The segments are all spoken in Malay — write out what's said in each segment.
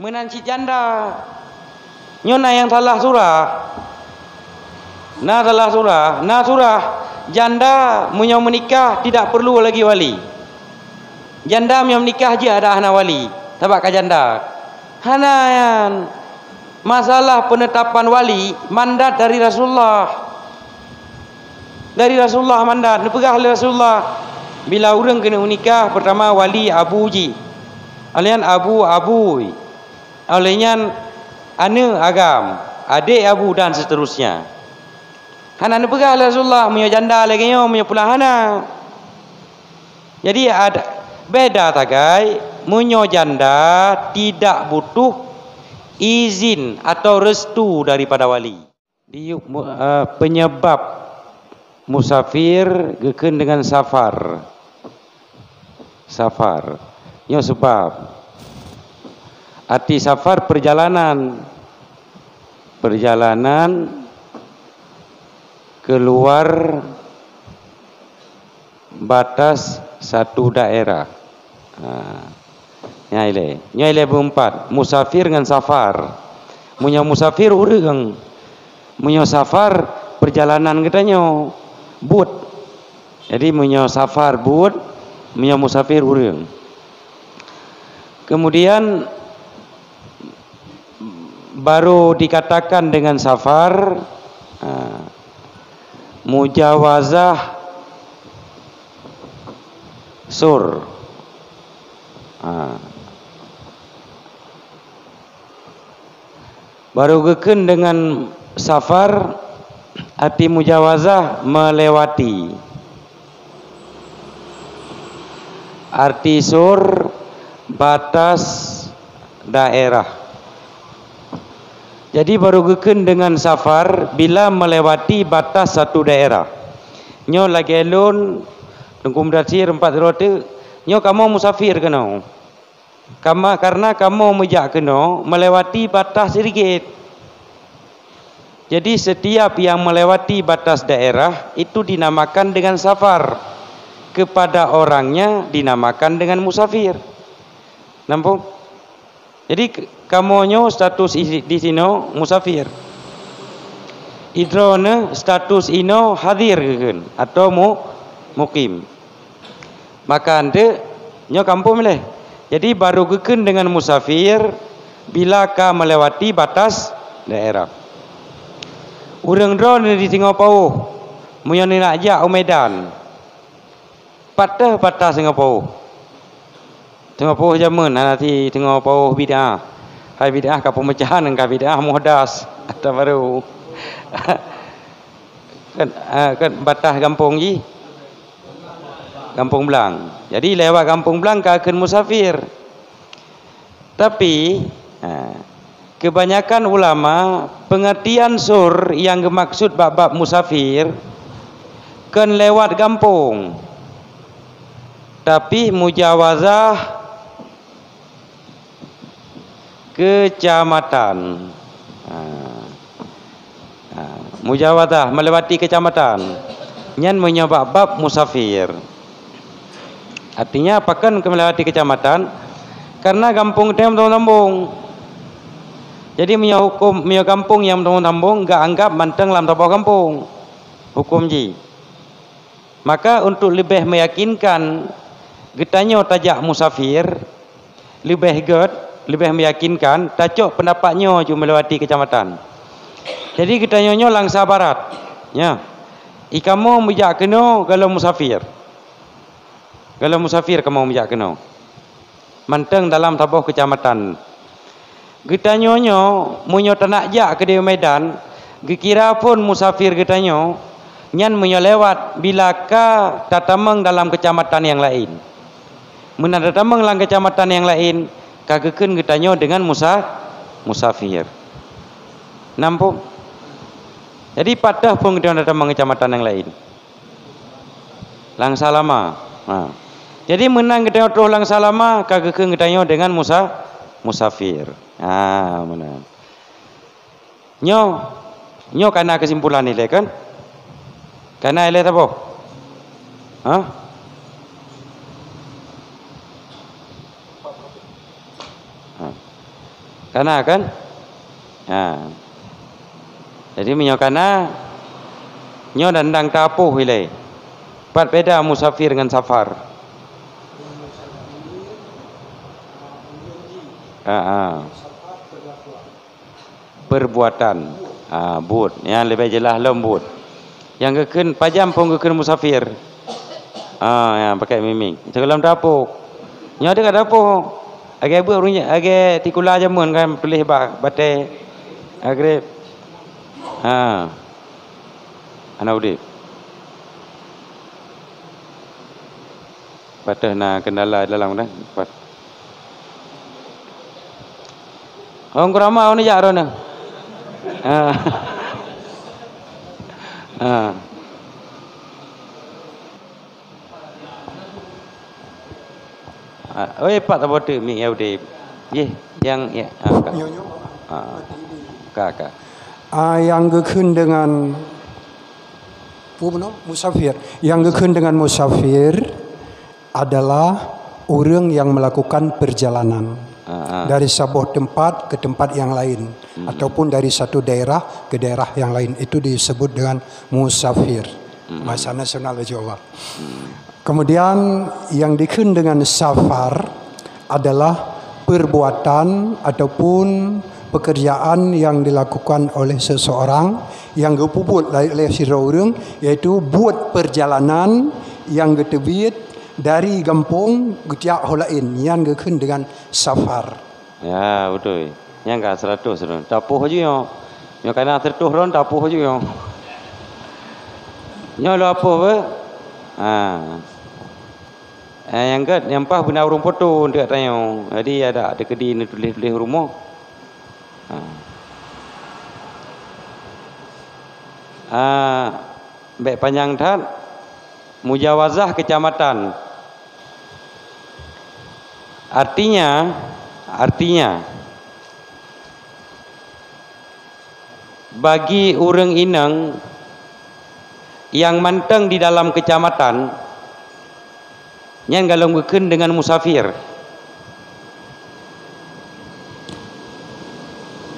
Menanci janda. Nyona yang salah surah. Nah salah surah. Nah surah. Janda munyo menikah tidak perlu lagi wali. Janda munyo menikah aja ada hana wali. Tabak ka janda. Hanayan. Masalah penetapan wali mandat dari Rasulullah. Dari Rasulullah mandat. Dipegah oleh Rasulullah. Bila orang kena menikah pertama wali abu ji. Alian abu. Olehnya ane agam, adik abu dan seterusnya. Hana nepegah Rasulullah punya janda lagi nyo punya pulahana. Jadi ada beda tagai munyo janda tidak butuh izin atau restu daripada wali. Penyebab musafir geken dengan safar. Safar. Nyo sebab arti safar perjalanan keluar batas satu daerah. Nyai berempat musafir dengan safar. Munyo musafir urang, munyo safar perjalanan katanya but. Jadi munyo safar but, munyo musafir urang. Kemudian baru dikatakan dengan safar mujawazah sur. Baru geken dengan safar arti mujawazah melewati. Arti sur batas daerah. Jadi baru geken dengan safar bila melewati batas satu daerah. Nyo lagi elun tengkum dasir 4 rote. Nyo kamu musafir kena. Karena kamu mejak kena melewati batas sedikit. Jadi setiap yang melewati batas daerah itu dinamakan dengan safar. Kepada orangnya dinamakan dengan musafir. Nampak? Jadi kamonyo status di sino musafir. Idrone status ino hadir kan atau mukim. Maka ande nyo kampung leh. Jadi baru geken dengan musafir bila ka melewati batas daerah. Urang drone di Singapura. Munyo ni nak jak Medan. Patah batas Singapura. Tengah pauh zaman nanti tengah pauh bid'ah. Hai bid'ah ka pemecahan ka bid'ah muhdas atau baru. kan batas kampung ji. Kampung Belang. Jadi lewat Kampung Belang ka akan musafir. Tapi kebanyakan ulama pengertian sur yang dimaksud bab musafir kan lewat kampung. Tapi mujawazah kecamatan. Mujawazah melewati kecamatan. Nyan menyebab bab musafir. Artinya apakan melewati kecamatan? Karena kampung tem tambung. Jadi punya hukum punya kampung yang tambung enggak anggap manteng lam tabau kampung. Hukum ji. Maka untuk lebih meyakinkan getanyo tajak musafir lebih meyakinkan tajok pendapatnya cuma melewati kecamatan. Jadi getanyo langsa barat. Ya. Ikamu mijak kena kalau musafir. Kalau musafir kamu mijak kena. Manteng dalam tabuh kecamatan. Getanyo munyo tanak jak ke di Medan, gekira pun musafir getanyo nyan munyo lewat bilaka tatameng dalam kecamatan yang lain. Mun tatameng dalam kecamatan yang lain, kageken getanyo dengan musafir. Nampak? Jadi patah pun getanyo tatameng kecamatan yang lain. Langsa lama. Jadi menang getanyo terus langsa lama, kageken getanyo dengan musafir. Menang. Nyo karena kesimpulan ini kan? Karena ele apa? Kana kan? Ha. Jadi menyo kana nyo dandang tapuh ile. Pat beda musafir dengan safar. Perbuatan. But. Yang lebih jelas lembut. Yang keken pajam pun keken musafir. Yang pakai mimik. Sekolah tapuh. Nyo ada kat dapur. Agak buat runya, agak tikula jamun kan tulis batai. Agak ana udip. Patah na kendala dalam dah. Orang kurama orang ni jak orang. Pak tak bodoh mi ya udip. Ye, yang ya. Kakak. Yang gekun dengan musafir. Yang gekun dengan musafir adalah orang yang melakukan perjalanan dari sebuah tempat ke tempat yang lain ataupun dari satu daerah ke daerah yang lain. Itu disebut dengan musafir. Bahasa nasional Jawa. Kemudian yang dikun dengan safar adalah perbuatan ataupun pekerjaan yang dilakukan oleh seseorang yang gepuput oleh seseorang, iaitu buat perjalanan yang getebit dari kampung getiak holain yang gekun dengan safar. Ya betul. Yang kan 100 tapuh je yo. Yo kana tertuh ron tapuh je yo. Nyo lo apa be? Yang kat yang pas benda urung foto dekat tayong. Jadi ada kedi ni tulis-tulis rumah. Baik panjang tat mujawazah kecamatan. Artinya bagi orang Inang yang manteng di dalam kecamatan yang kalau berken dengan musafir.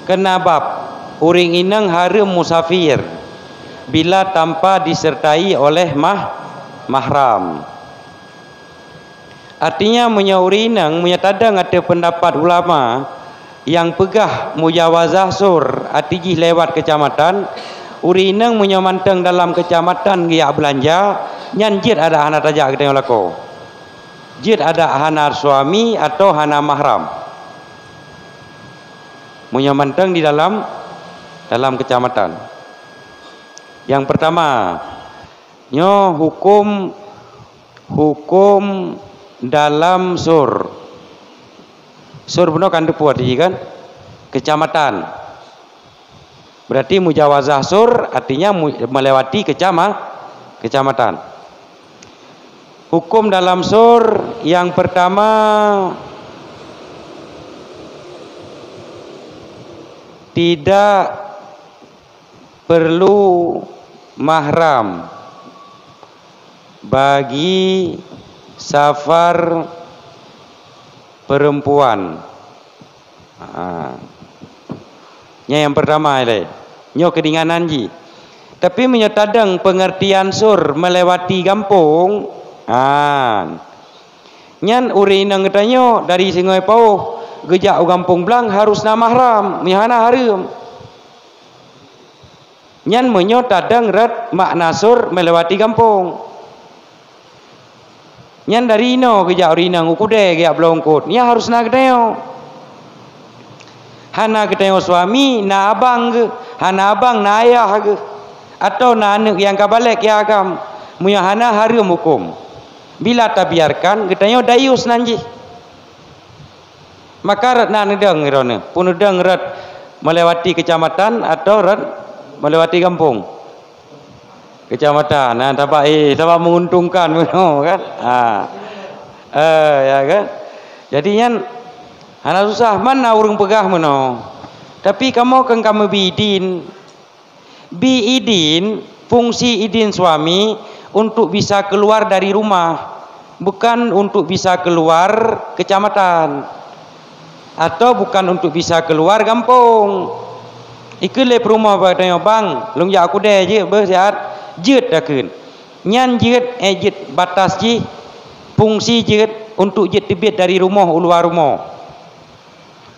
Kenapa orang Inang haram musafir bila tanpa disertai oleh mahram. Artinya menyauri Inang menyatadang ada pendapat ulama yang pegah mujawazah sur atiji lewat kecamatan. Uri Inang menyamantang dalam kecamatan dia belanja nyanjit ada anak tajak kita yang laku. Jid ada hana suami atau hana mahram. Menyamantang di dalam kecamatan. Yang pertama, nyo hukum dalam sur. Sur benar kan depuat kan? Kecamatan. Berarti mujawazah sur artinya melewati kecamatan. Hukum dalam sur yang pertama tidak perlu mahram bagi safar perempuan. Yang pertama ini, nyo kedinganan ji. Tapi menyatadang pengertian sur melewati kampung. Nyan uri nang getanyo dari Singai Pauh gejak kampung Blang harus na mahram, mihana haram. Nyan menyatadang rat makna sur melewati kampung. Nyan dari ino gejak uri nang ukude gejak blongkot. Nya harus na getanyo. Hana getanyo suami na abang ge, hana abang na ayah ge. Atau na anak yang kabalek ya agam. Muyahana haram hukum. Bila tak biarkan getanyo dayus nanji. Maka rat na nedeng irone. Pun nedeng rat melewati kecamatan atau rat melewati kampung. Kecamatan. Nah, tapak menguntungkan kan? Ya kan? Jadi yan hana susah mana urang pegah meno. Tapi kamu kan kamu biidin fungsi idin suami untuk bisa keluar dari rumah, bukan untuk bisa keluar kecamatan. atau bukan untuk bisa keluar kampung. Iku le rumah tanya bang, long ya aku deh je bersihat jet dah kun. Nyan jet jet batas je fungsi jet untuk jet tebit dari rumah luar rumah.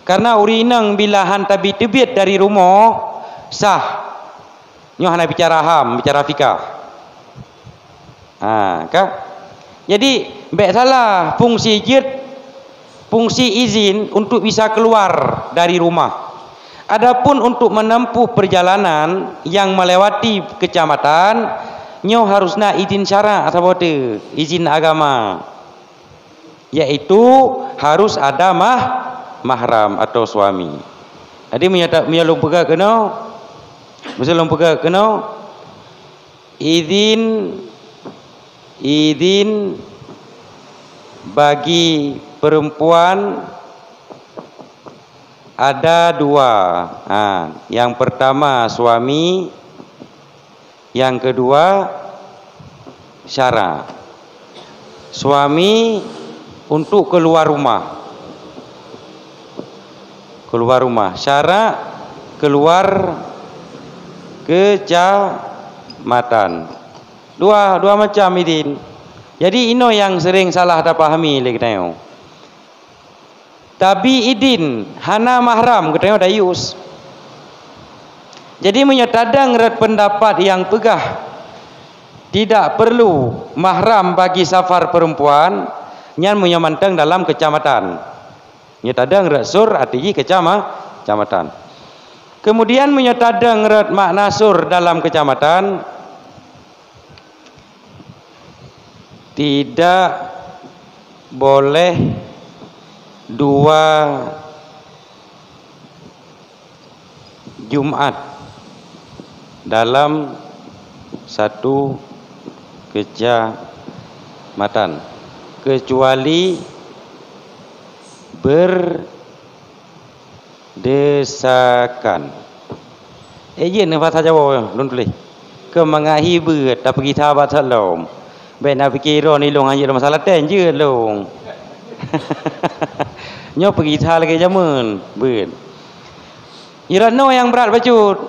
Karena urinang bila hantar tebit dari rumah sah. Nyo hana bicara ham, bicara fikah. Kah? Jadi baik salah fungsi jet, fungsi izin untuk bisa keluar dari rumah. Adapun untuk menempuh perjalanan yang melewati kecamatan, nyo harusnya izin syara atau izin agama, yaitu harus ada mahram atau suami. Jadi menyalung pegak kena, menyalung pegak kena izin bagi perempuan ada dua. Yang pertama suami, yang kedua syara. Suami untuk keluar rumah, syara keluar kecamatan. Dua macam izin. Jadi ino yang sering salah dipahami le kita. Tapi idin hana mahram kita dayus. Jadi menyatadang red pendapat yang pegah tidak perlu mahram bagi safar perempuan nyan menyamantang dalam kecamatan. Menyatadang red sur artinya kecamatan. Kemudian menyatadang red makna sur dalam kecamatan tidak boleh dua Jumat dalam satu kecamatan kecuali berdesakan. Yen bahasa Jawa lun tulis kemangahi beut tak pergi tabat salom. Baik nak fikir ni long hanya masalah ten je long. Nyo pergi thal lagi zaman beut. Irano yang berat bacut.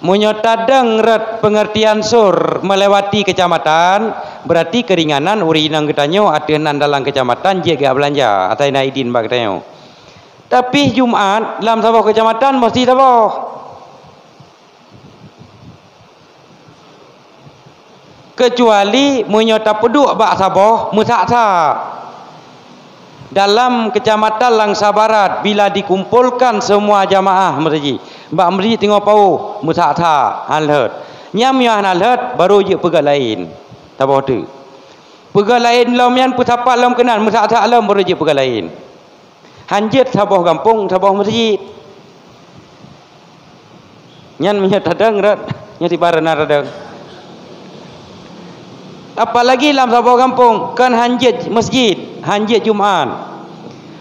Menyotadang rat pengertian sur melewati kecamatan berarti keringanan urinang ketanyo atenan dalam kecamatan je gak belanja atau na idin bak ketanyo. Tapi Jumat dalam sabah kecamatan mesti sabah. Kecuali menyota peduk bak sabah musaksa. Dalam kecamatan Langsa Barat bila dikumpulkan semua jamaah masjid, mbak masjid tengok pau musaksa halhat. Nyam yang halhat baru je pegat lain. Tabah tu. Pegat lain lam yang putapat lam kenan musaksa lam baru je pegat lain. Hanjit sabah kampung, sabah masjid. Nyan menyata dang rat, nyati barana radang. Apalagi dalam sabah kampung kan hanjit masjid, hanjit Jumat.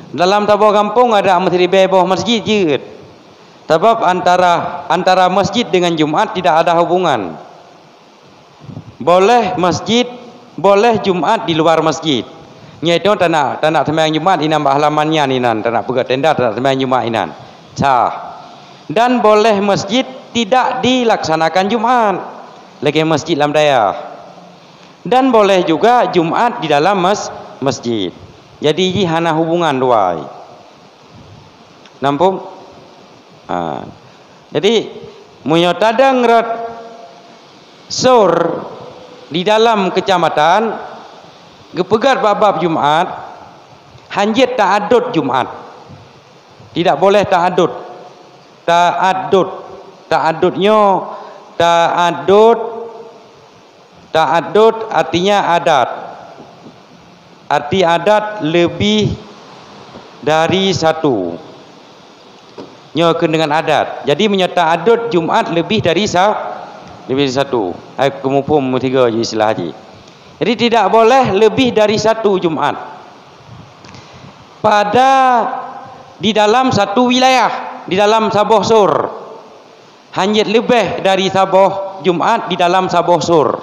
Dalam sabah kampung ada masjid bawah masjid je. Sebab antara masjid dengan Jumat tidak ada hubungan. Boleh masjid, boleh Jumat di luar masjid. Nyaitu tak nak sembahyang Jumat inan halamannya inan, tak nak pegang tenda, tak nak sembahyang Jumat inan. Sah. Dan boleh masjid tidak dilaksanakan Jumat. Lagi masjid dalam daerah. Dan boleh juga Jumat di dalam masjid. Jadi ini hanya hubungan dua. Nampak? Jadi menyotadang rat sur di dalam kecamatan gepegat bab Jumat hanjit ta'adud Jumat. Tidak boleh ta'adud. Ta'adudnya ta'adud artinya adat. Arti adat lebih dari satu. Nyokan dengan adat. Jadi menyata adud Jumat lebih dari satu. Kemupum tiga je istilah haji. Jadi tidak boleh lebih dari satu Jumat. Di dalam satu wilayah, di dalam Sabah Sur. Hanya lebih dari Sabah Jumat di dalam Sabah Sur.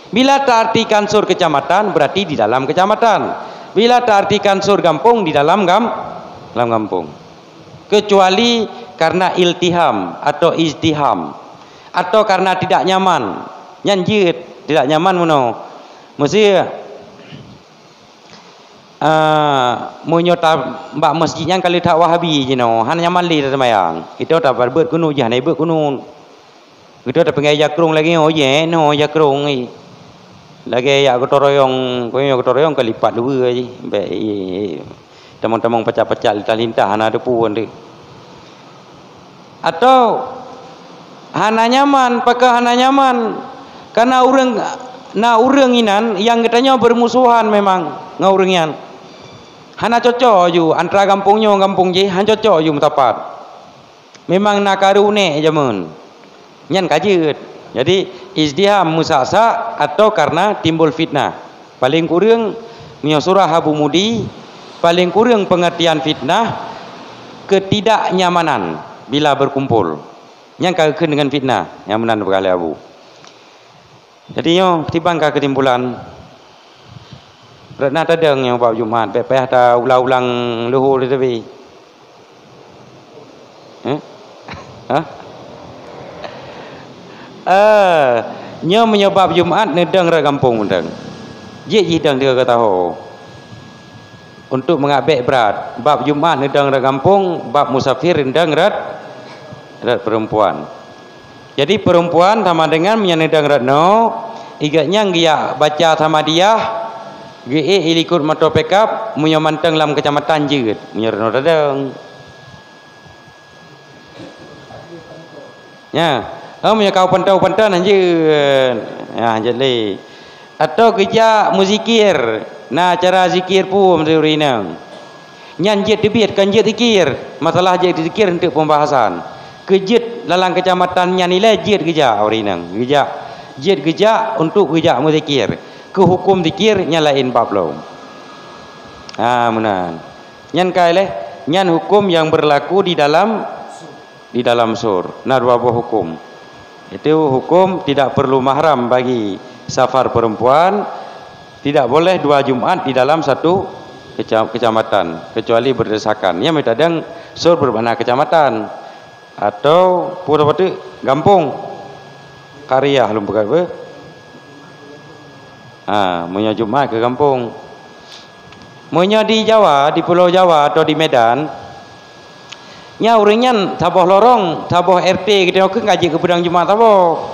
Bila tak artikan sur kecamatan berarti di dalam kecamatan. Bila tak artikan sur kampung di dalam dalam kampung. Kecuali karena iltiham atau izdiham atau karena tidak nyaman. Nyanjit tidak nyaman mono. Mesti menyota mbak masjidnya kali tak Wahabi jino. Han nyaman li semayang. Itu tak berbet kuno jah nei bet kuno. Itu tak pengai jakrung lagi oh ye no jakrung ni. Lagi ya gotoroyong kelipat dua je. Baik. Teman-teman pecah-pecah lintah-lintah ana ada pun dia. Atau hana nyaman, pakai hana nyaman. Karena orang inan yang katanya bermusuhan memang ngaurengian. Hana cocok ju antara kampungnya kampung je, han cocok ju mutapat. Memang nak karune jamun. Nyan kajut. Jadi izdiham musasa atau karena timbul fitnah. Paling kurang surah Abu Mudi, paling kurang pengertian fitnah ketidaknyamanan bila berkumpul. Yang kagak dengan fitnah yang menan berkali Abu. Jadi yo tibang ka ketimpulan. Redna tadeng yang bab Jumat, pepeh ta ulang-ulang luhur tu bi. Nyo menyebab Jumat nedeng ra kampung mendeng. Je jidang dia kata ho. Untuk mengabek berat, bab Jumat nedeng ra kampung, bab musafir nedeng rat perempuan. Jadi perempuan sama dengan menyenedang ratno, igatnya dia baca sama dia, ge ilikut motor pickup, munyo manteng lam kecamatan jeut, munyo ratno dadeng. Ya, munyo kau pantau-pantan anjeun. Ya, jadi. Atau kerja muzikir, nah cara zikir pun teori nang. Nyanjit debit kan jit zikir, masalah jit zikir untuk pembahasan. Kejit dalam kecamatannya nilai jit geja orinang geja jit geja untuk geja muzikir ke hukum zikir nyalain bab lo menan nyan kaileh nyan hukum yang berlaku di dalam sur nah dua buah hukum itu hukum tidak perlu mahram bagi safar perempuan tidak boleh 2 Jumat di dalam satu kecamatan kecuali berdesakan ya metadang sur bermakna kecamatan atau pura-pura gampung karya belum berapa munyo Jumat ke kampung munyo di Jawa di Pulau Jawa atau di Medan nya uringan taboh lorong taboh RT kita ke ngaji ke pedang Jumat taboh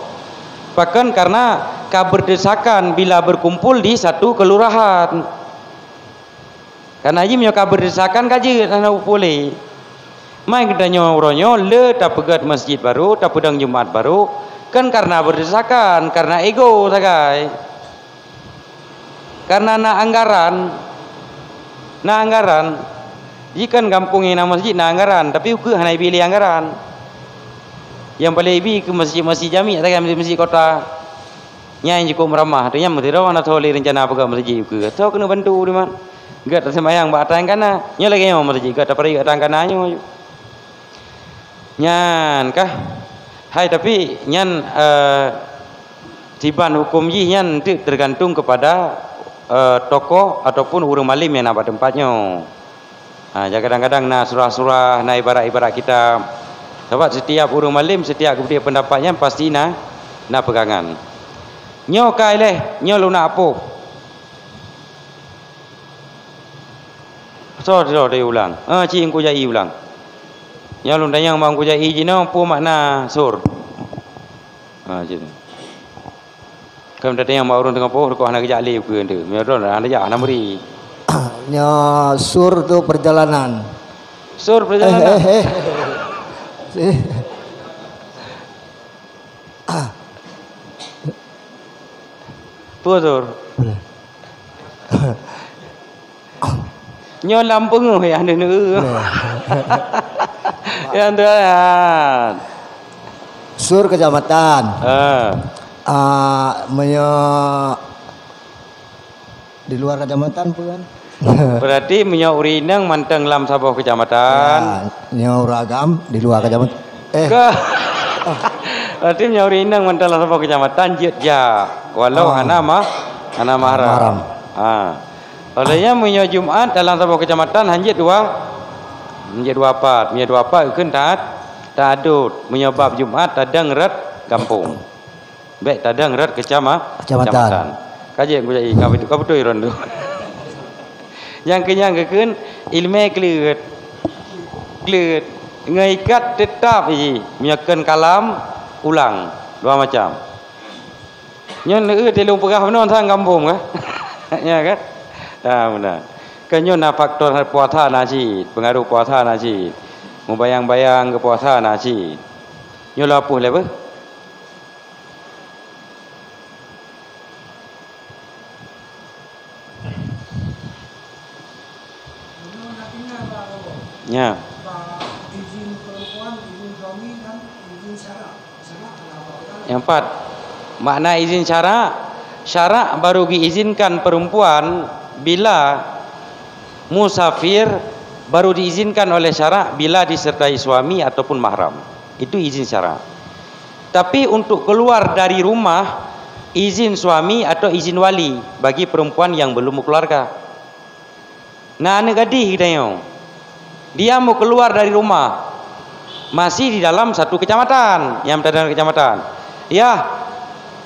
bahkan karena kaberdesakan bila berkumpul di satu kelurahan karena aja munyo kaberdesakan kaji ana boleh mai kita nyoronyo le tak pegat masjid baru tak pedang Jumat baru kan karena berdesakan karena ego sagai karena na anggaran jika kampungnya na masjid na anggaran tapi uke hanai pilih anggaran yang paling lebih ke masjid-masjid jami tak masjid kota nyai cukup meramah tu yang mesti rawang nak toleh rencana pegat masjid uke tau kena bantu di mana gat sembahyang batang kana nya lagi yang masjid gat pari gat kananyo nyan kah hai tapi nyan tiban hukum ji nyan tergantung kepada tokoh ataupun urang malim yang nampak tempatnya kadang-kadang na surah-surah na ibarat-ibarat kita sebab setiap urang malim setiap kemudian pendapatnya pasti na pegangan nyo kai leh nyo lu nak apa so dia ulang cing ku jai ulang yang lu tanya bang ku jai jino pu makna sur gitu kam datang yang mau urun tengah po ko hana kerja le ku ende me ron ana ja ana muri nya sur tu perjalanan Putur nyo Lampung ya ande nu ya ande sur kecamatan di luar kecamatan bukan berarti menyo urinang manteng lam saboh kecamatan nyo ragam di luar kecamatan berarti menyo urinang manteng lam saboh kecamatan jet ja walau ana mahram olehnya menyo Jumat dalam saboh kecamatan hanjit 2 Menjadi 24 kan tak adut menyebab Jumat tadang rat kampung. Baik tadang rat kecamatan. Kaje aku jadi kau betul iron tu. Yang kenyang kan ilmu kelut ngaikat tetap je menyakan kalam ulang dua macam. Nyon telung perah benon sang kampung ke? Ya kan? Dah benar. Kenyo na faktor puasa nasi, pengaruh puasa nasi. Membayang-bayang ke puasa nasi. Nyo lapuh le apa? Ya. Izin perempuan, izin suami dan izin syarak. Yang 4. Makna izin syarak baru diizinkan perempuan bila musafir, baru diizinkan oleh syarak bila disertai suami ataupun mahram. Itu izin syarak. Tapi untuk keluar dari rumah, izin suami atau izin wali bagi perempuan yang belum berkeluarga. Nah, anak gadis kita yang dia mau keluar dari rumah, masih di dalam satu kecamatan, yang berada dalam kecamatan. Ya,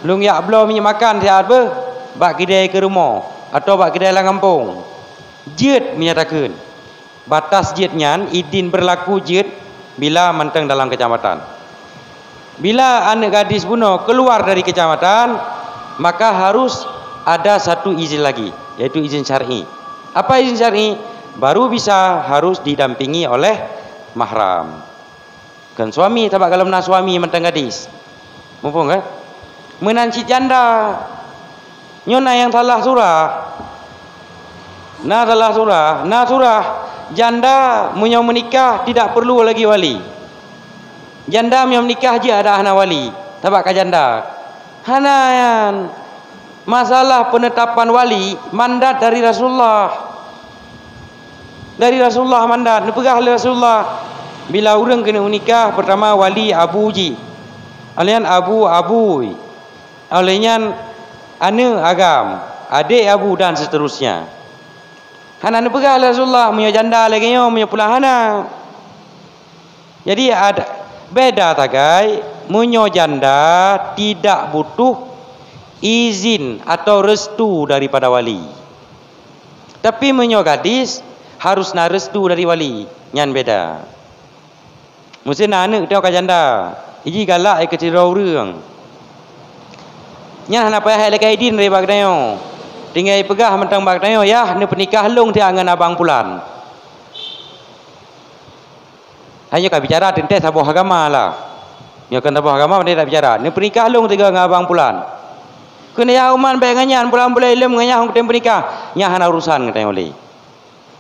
belum minyak makan sihat apa? Bak kedai ke rumah atau bak kedai dalam kampung. Jid menyatakan batas jidnya idin berlaku jid bila manteng dalam kecamatan. Bila anak gadis bunuh keluar dari kecamatan, maka harus ada satu izin lagi, yaitu izin syar'i. Apa izin syar'i? Baru bisa harus didampingi oleh mahram. Kan suami tabak kalau menak suami manteng gadis. Mumpung kan? Menanci janda. Nyona yang salah surah. Salah surah. Janda punya menikah tidak perlu lagi wali. Janda punya menikah aja ada hana wali. Tabak ka janda. Hanayan. Masalah penetapan wali mandat dari Rasulullah. Dari Rasulullah mandat, dipegah oleh Rasulullah. Bila orang kena menikah, pertama wali abu ji. Alian abu. Alian ane agam, adik abu dan seterusnya. Hana dipegah oleh Rasulullah, punya janda lagi nyo, punya pula hana. Jadi ada beda tagai, punya janda tidak butuh izin atau restu daripada wali. Tapi punya gadis harus na restu dari wali, nyan beda. Mesti na anak tau ka janda. Iji galak ai kecil orang. Nyan hana payah ai lekai din dari bagdayo. Tinggal pegah mentang bagdayo ya, ne pernikah long dia angan abang pulan. Hanya ka bicara tentang sabuh agama lah. Nya kan sabuh agama dia tak bicara. Ne pernikah long tiga angan abang pulan. Kena ya uman bayangannya pulan boleh ilmu nganya hong tem pernikah. Nya hana urusan katanya oleh.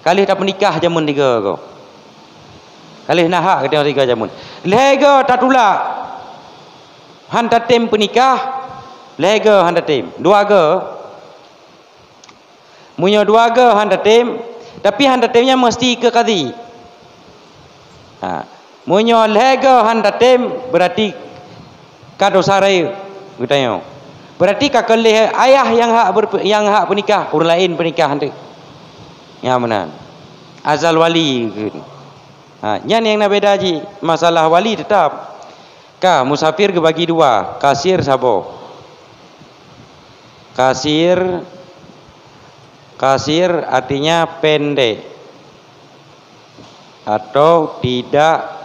Kali tak menikah jamun 3 kau. Kali nak hak kita 3 jamun. Lega tak tulak. Hantar tim penikah. Lega hantar tim. 2 ke. Munyo 2 ke hantar tim. Tapi hantar timnya mesti ke kadi. Munyo lega hantar tim berarti kado sarai katanya. Berarti kakelih ayah yang hak penikah, orang lain penikah hantar. Ya benar. Azal wali. Yang nak beda ji. Masalah wali tetap. Musafir ke bagi 2. Kasir sabo. Kasir artinya pendek atau tidak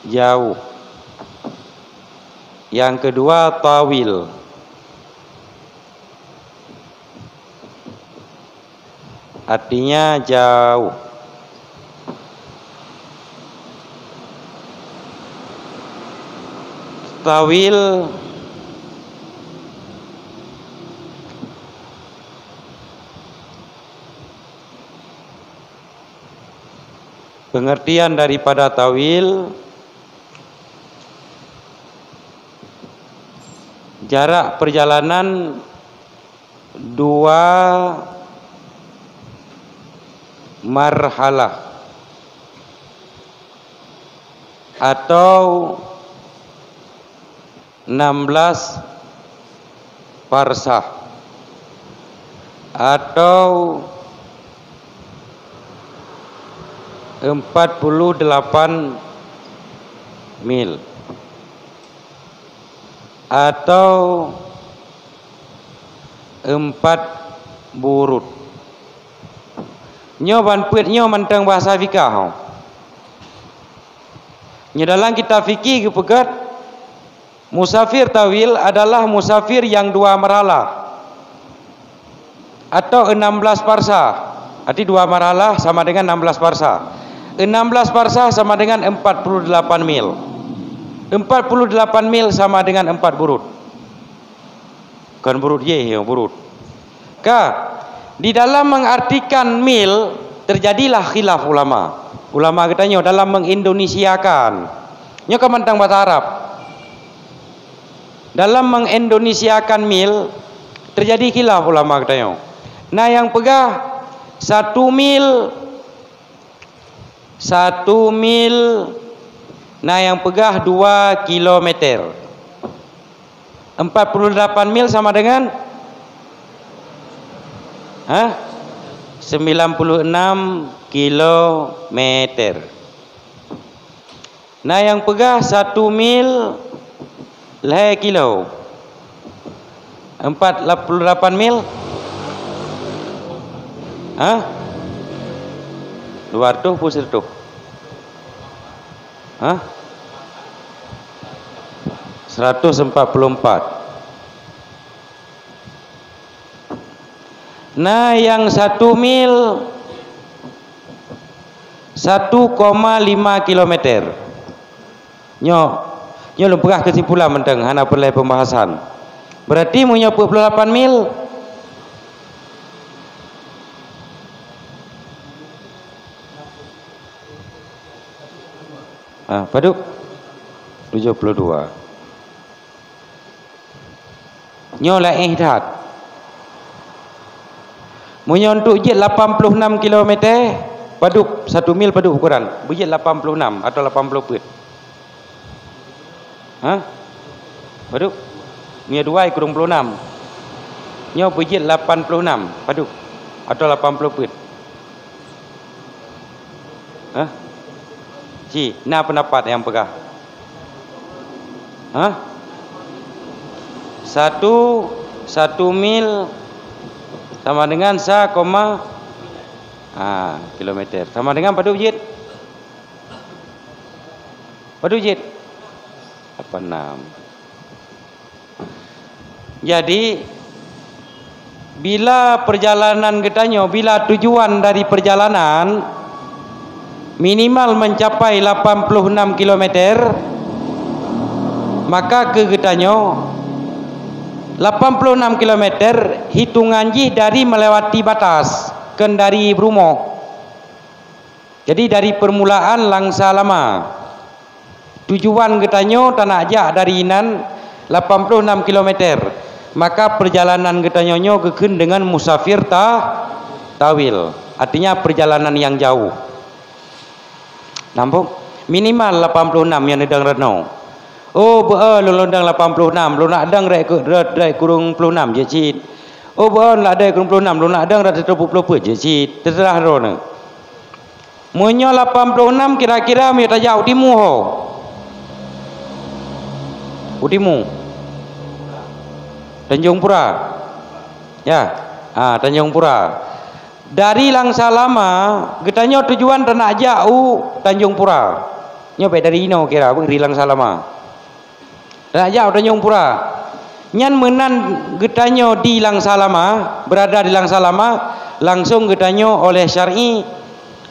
jauh. Yang kedua tawil. Artinya jauh. Tawil pengertian daripada tawil jarak perjalanan 2 marhalah atau 16 parsah atau mil atau 4 burut. Nyo ban puit nyo mantang bahasa fikah. Nyo dalam kitab fikih kepegat musafir tawil adalah musafir yang 2 marhalah atau 16 parsa. Arti 2 marhalah sama dengan 16 parsa. 16 parsa sama dengan 48 mil. 48 mil sama dengan 4 burut. Kan burut ye, burut. Di dalam mengartikan mil terjadilah khilaf ulama. Ulama katanya dalam mengindonesiakan. Nyo kamantang bahasa Arab. Dalam mengindonesiakan mil terjadi khilaf ulama katanya. Nah yang pegah 1 mil, nah yang pegah 2 kilometer. 48 mil sama dengan 96 kilometer. Nah yang pegah 1 mil lah kilo. 48 mil 200 pun 100. 144. Nah yang 1 mil 1,5 kilometer. Nyo lempegah kesimpulan menteng hana perlu pembahasan. Berarti munyo 48 mil paduk 72. Nyo lah ihdat. Munyo untuk jet 86 km paduk 1 mil paduk ukuran. Bujet 86 atau 80 pet. Paduk. Nyo 2 kurang 26. Nyo bujet 86 paduk atau 80 pet. Nah pendapat yang pegah. 1 mil sama dengan 1, kilometer. Sama dengan paduk jet. Paduk jet 86. Jadi bila perjalanan getanyo, bila tujuan dari perjalanan minimal mencapai 86 km, maka ke getanyo 86 km hitungan jih dari melewati batas ken dari Brumo. Jadi dari permulaan Langsa Lama tujuan getanyo tanah ajak dari Inan 86 km, maka perjalanan getanyo keken dengan musafir tawil, artinya perjalanan yang jauh. Nampak? Minimal 86 yang nedang renau. Oh, lu londang 86, lu nak dang rek kurung 26 je cit. Oh, lah ada kurung 26, lu nak dang rek 30 je cit. Terserah rona. Munyo 86 kira-kira mi tajau timu ho. Utimu. Tanjung Pura. Ya. Tanjung Pura. Dari Langsa Lama getanyo tujuan tanah jauh Tanjung Pura. Nyo baik dari ino kira dari Langsa Lama. Tanah jauh Tanjung Pura. Nyan menan getanyo di Langsa Lama, berada di Langsa Lama, langsung getanyo oleh syar'i,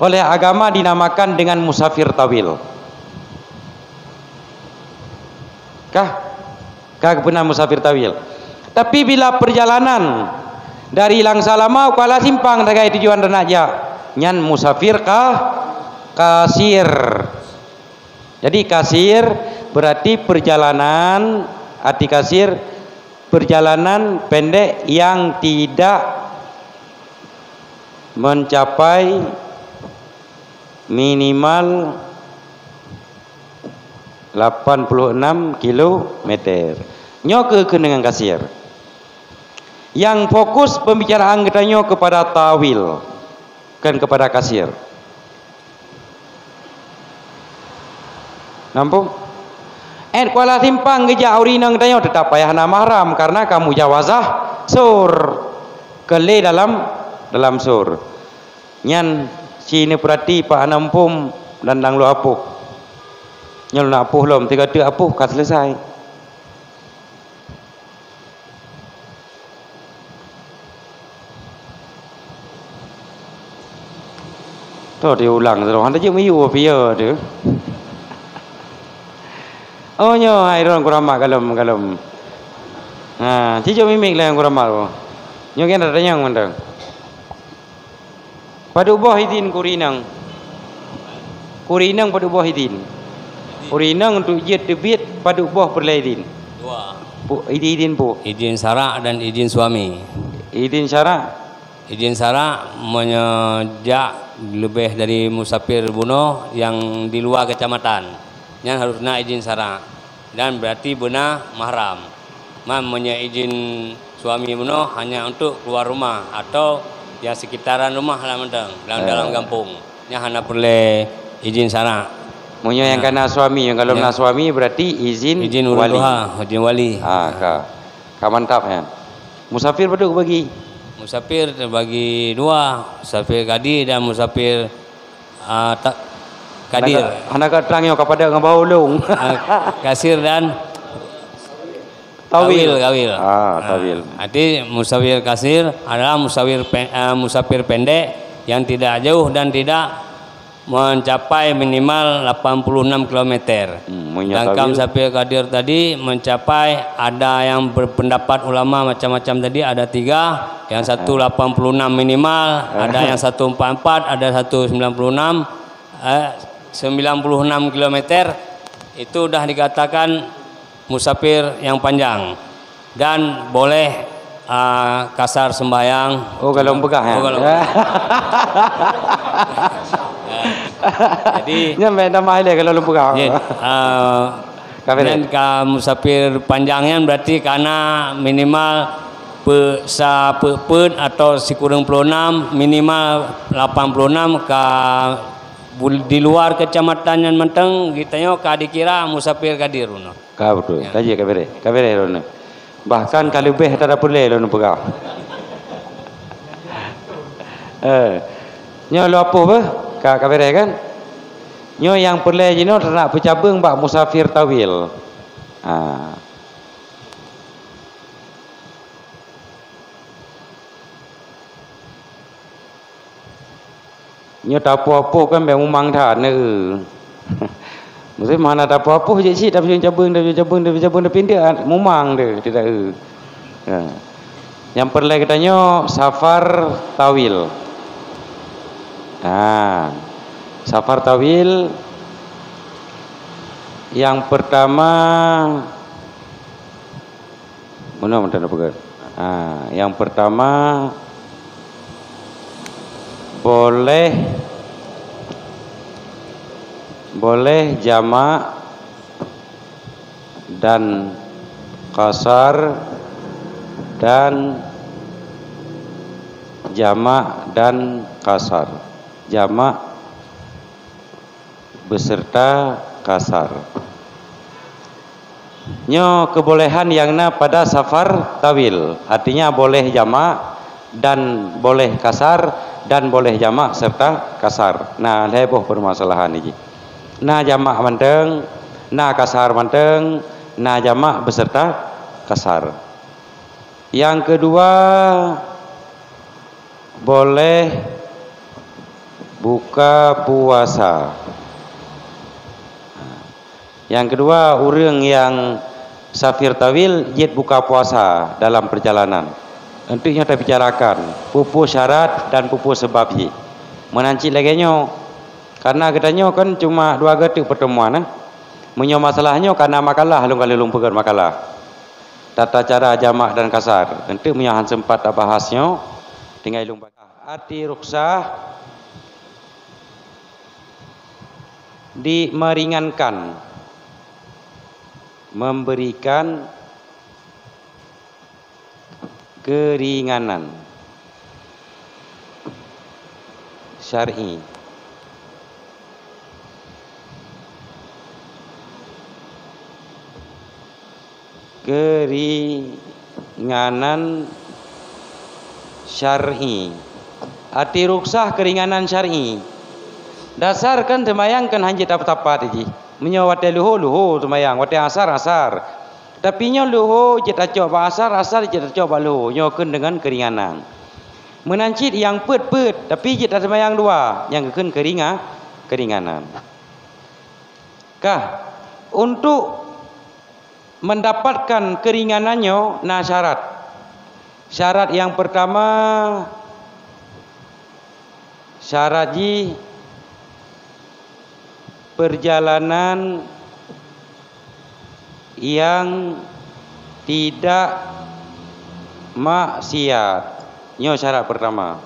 oleh agama dinamakan dengan musafir tawil. Kah benar musafir tawil. Tapi bila perjalanan dari Langsa Lama Kuala Simpang terkait tujuan Renaja, nyan musafir kasir. Jadi kasir berarti perjalanan, arti kasir perjalanan pendek yang tidak mencapai minimal 86 km. Nyoke dengan kasir. Yang fokus pembicaraan kita kepada tawil, kan kepada kasir. Nampung? Kuala Simpang geja aurinang tayo tetap payah na mahram karena kamu jawazah sur kele dalam sur. Nyan sini perhati Pak Anampum dan dang lu apuh. Nyan nak apuh lom 3 tu apuh kan selesai. Tuh diulang terus. Anda je miyu apa tu? Oh nyo hai ron kurama kalom. Ha, cijo mimik lah yang kurama tu. Nyo kan ada yang mandang. Padu boh hidin kurinang. Kurinang padu boh hidin. Kurinang untuk jet debit padu boh perlaidin. Dua. Idin bu. Izin syarak dan izin suami. Idin syarak. Izin syarak menyejak lebih dari musafir bunuh yang di luar kecamatan. Yang harus nak izin syarak dan berarti benar mahram. Namanya izin suami bunuh hanya untuk keluar rumah atau yang sekitaran rumah lah mentang dalam kampung. Yang hanya perlu izin syarak. Munyo yang kena suami, yang kalau nak suami berarti izin wali. Izin wali. Ka mantap ya. Musafir beduk bagi. Musafir terbagi dua, musafir kadi dan musafir kadir. Anak terangnya kepada dengan bau long. Kasir dan tawil. Tawil. Arti musafir kasir adalah musafir pendek yang tidak jauh dan tidak mencapai minimal 86 km. Sedangkan musafir kadir tadi mencapai, ada yang berpendapat ulama macam-macam tadi, ada 3, yang satu 86 minimal, ada yang 144, ada 196, 96 km itu dah dikatakan musafir yang panjang dan boleh kasar sembahyang. Oh kalau begah ya. Jadi nyampe nama ile kalau begah. Dan musafir panjangnya berarti karena minimal pun atau sikurang 26 minimal 86 di luar kecamatan yang menteng kita dikira musafir kadir no. Ka betul. Kaji kabere rono. Bahkan kalau lebih tak ada boleh rono pegah. Nyo lo apa bah? Ka kabere kan? Nyo yang perle jino nak bercabung bak musafir tawil. Nyo tak apa-apa kan memang dah Mesti mana tak apa-apa je sih dah cabung dah pindah mumang dia tidak Yang perlu katanya safar tawil. Safar tawil yang pertama yang pertama boleh jamak dan qasar dan jamak dan qasar. Jamak beserta qasar. Nyo kebolehan yang pada safar tawil, artinya boleh jamak dan boleh kasar dan boleh jamak serta kasar. Nah, leboh permasalahan ini. Nah jamak manteng, nah kasar manteng, nah jamak beserta kasar. Yang kedua boleh buka puasa. Yang kedua orang yang safir tawil jet buka puasa dalam perjalanan. Untuknya kita bicarakan pupu syarat dan pupu sebab ye. Menanci lagi nyo. Karena katanya kan cuma 2 getuk pertemuan Menyo masalahnya karena makalah kalau lumpukan makalah. Tata cara jamak dan kasar. Untuk menyahan sempat bahasnya tinggal lumpukan. Arti rukhsah meringankan, memberikan keringanan syar'i. keringanan syar'i. Arti ruksah keringanan syar'i. Dasar kan semayang kan hanya tapat-tapat je. Menyo wate luhu semayang, wate asar. Tapi nyo luhu je tacok ba asar je tacok ba luhu. Nyo keun dengan keringanan. Menancit yang pet tapi je tak semayang dua, yang keun keringanan. Kah untuk mendapatkan keringanannya nah syarat. Syarat yang pertama syarat ji perjalanan yang tidak maksiat. Nyo syarat pertama.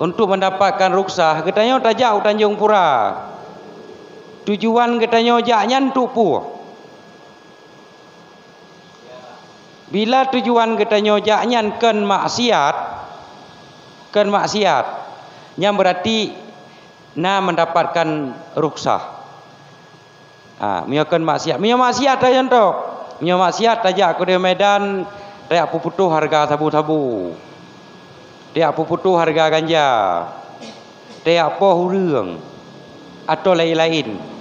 Untuk mendapatkan ruksah katanya tak jauh Tanjung Pura. Tujuan katanya jaknya tupu. Bila tujuan katanya jaknya kan maksiat, yang berarti mendapatkan ruksah. Mio kan maksiat, mio maksiat aja contoh. Mio maksiat aja aku di Medan, dia puputuh harga sabu-sabu. Dia puputuh harga ganja. Dia poh hurung atau lain-lain.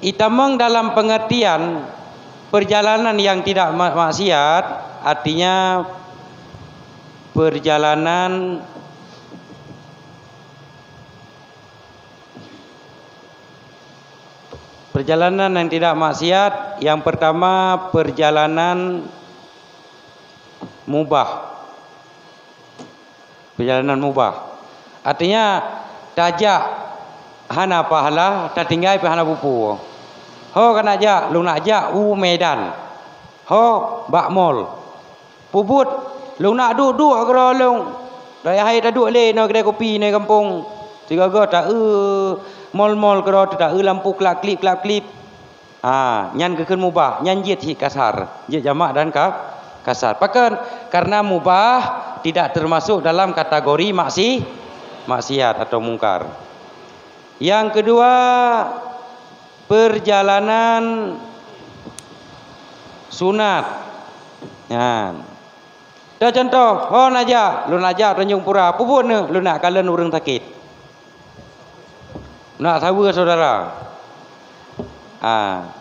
Itamang dalam pengertian perjalanan yang tidak maksiat artinya perjalanan yang tidak maksiat. Yang pertama perjalanan mubah. Perjalanan mubah artinya tajak hana pahala tak tinggal hana pupu. Ho kan aja lu nak ajak Medan. Ho bak mall. Pubut lu nak duduk kira lu. Daya hai tak duduk le no kedai kopi ni kampung. Tiga-tiga tak mall kira tak lampu klip. Nyan kekeun mubah, nyan jit hi kasar. Jit jamak dan kasar. Pakan karena mubah tidak termasuk dalam kategori maksiat atau mungkar. Yang kedua perjalanan sunat. Dah contoh, ho lu najak Tanjung Pura, pupun lu nak kalen urang sakit. Nak tahu saudara.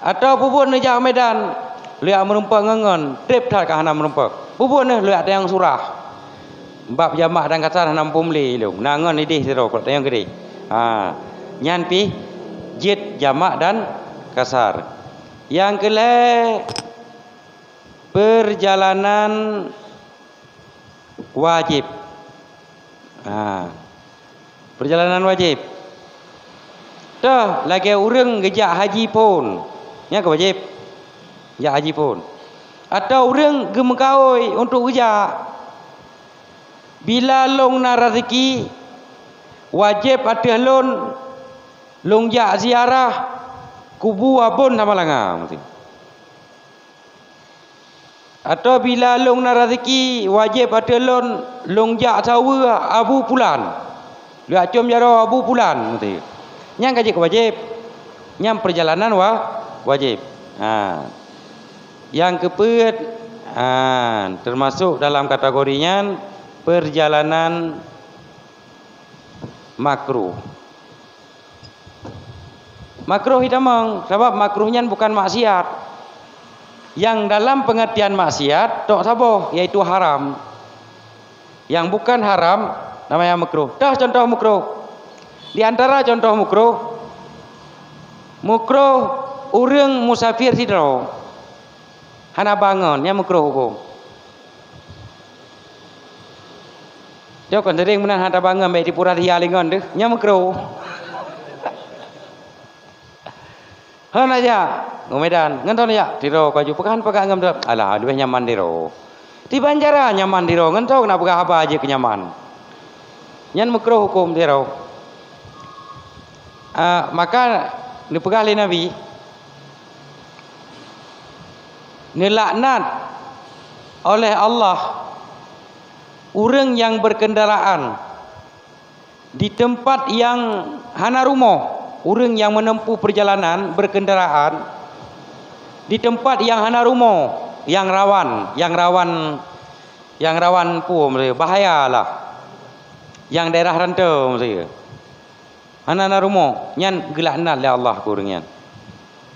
Atau pupun najak Medan, lu yang merumpak ngangon, trip tak ke hana merumpak. Pupun lu ada yang surah. Bab jamak dan kasar hana pumli lu. Nangon idih siro kalau yang gede. Nyan pi jid jamak dan kasar. Yang kele perjalanan wajib. Perjalanan wajib. Dah lagi urang gejak haji pun. Nya ke wajib. Ya haji pun. Atau urang gemekawoi untuk gejak. Bila long na rezeki wajib ada long jak ziarah kubu abun sama langa. Atau bila long na rezeki wajib ada long jak sawa abu pulan. Lu acom jaro abu pulan mesti. Nyang kaji wajib. Nyang perjalanan wajib. Yang keempat termasuk dalam kategorinya perjalanan makruh. Makruh hitamang sebab makruhnya bukan maksiat. Yang dalam pengertian maksiat tok saboh yaitu haram. Yang bukan haram namanya makruh. Dah contoh makruh. Di antara contoh makruh urang musafir sidro. Hana bangun nya makruh hukum. Dia kan sering menan hana bangun baik di pura dia lingon deh nya makruh. Han aja Medan nganton ya diro kaju pekan ngam alah lebih nyaman diro di Banjaran nyaman diro nganton nak pegah apa aja kenyaman nyan makruh hukum diro. Maka dipegah oleh Nabi nilaknat oleh Allah urang yang berkendaraan di tempat yang hana rumah orang yang menempuh perjalanan berkendaraan di tempat yang hana rumo, yang rawan pun bahayalah. Yang daerah rantau saya. Hana rumo, nyan gelaknat oleh Allah kurangnya.